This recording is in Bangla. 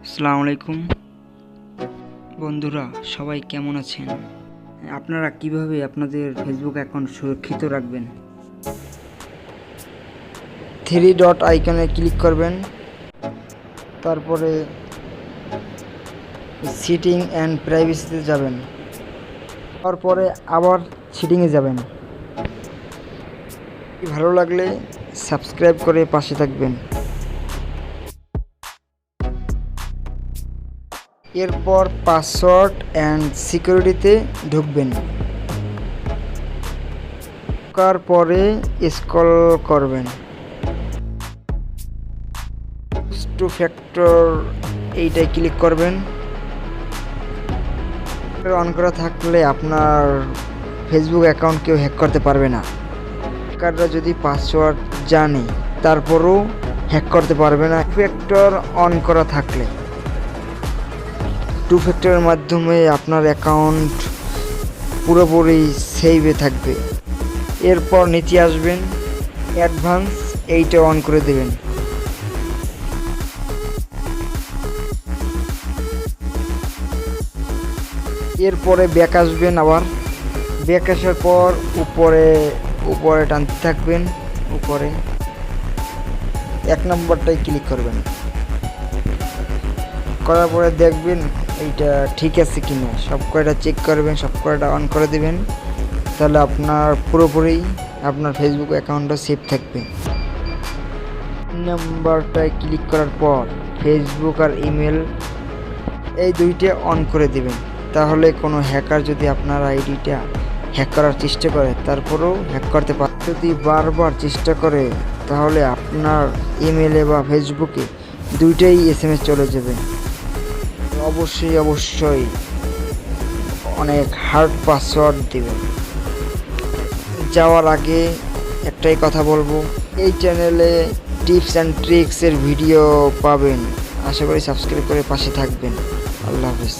আসসালামু আলাইকুম বন্ধুরা, সবাই কেমন আছেন? আপনারা কিভাবে আপনাদের ফেসবুক অ্যাকাউন্ট সুরক্ষিত রাখবেন? থ্রি ডট আইকনে ক্লিক করবেন, তারপরে সেটিং অ্যান্ড প্রাইভেসিতে যাবেন, তারপরে আবার সেটিংয়ে যাবেন। ভালো লাগলে সাবস্ক্রাইব করে পাশে থাকবেন। এরপর পাসওয়ার্ড অ্যান্ড সিকিউরিটিতে ঢুকবেন। ঢোকার পরে স্ক্রল করবেন, টু ফ্যাক্টর এইটাই ক্লিক করবেন। অন করা থাকলে আপনার ফেসবুক অ্যাকাউন্ট কেউ হ্যাক করতে পারবে না। হ্যাকাররা যদি পাসওয়ার্ড জানে তারপরও হ্যাক করতে পারবে না। টু ফ্যাক্টর অন করা থাকলে টু ফ্যাক্টরের মাধ্যমে আপনার অ্যাকাউন্ট পুরোপুরি সেভে থাকবে। এরপর নিচে আসবেন, অ্যাডভান্স এইটা অন করে দেবেন। এরপরে ব্যাক আসবেন। আবার ব্যাক আসার পর উপরে টানতে থাকবেন, উপরে 1 নম্বরটাই ক্লিক করবেন। করার পরে দেখবেন এইটা ঠিক আছে কিনা, সব কয়টা চেক করবেন, সব কয়টা অন করে দেবেন। তাহলে আপনার পুরোপুরি আপনার ফেসবুক অ্যাকাউন্টটা সেভ থাকবে। নাম্বারটায় ক্লিক করার পর ফেসবুক আর ইমেল এই দুইটা অন করে দেবেন। তাহলে কোনো হ্যাকার যদি আপনার আইডিটা হ্যাক করার চেষ্টা করে তারপরেও হ্যাক করতে পারে। যদি বারবার চেষ্টা করে তাহলে আপনার ইমেলে বা ফেসবুকে দুইটাই SMS চলে যাবে। অবশ্যই অনেক হার্ড পাসওয়ার্ড দেবেন। যাওয়ার আগে একটাই কথা বলবো, এই চ্যানেলে টিপস অ্যান্ড ট্রিক্সের ভিডিও পাবেন। আশা করি সাবস্ক্রাইব করে পাশে থাকবেন। আল্লাহ হাফেজ।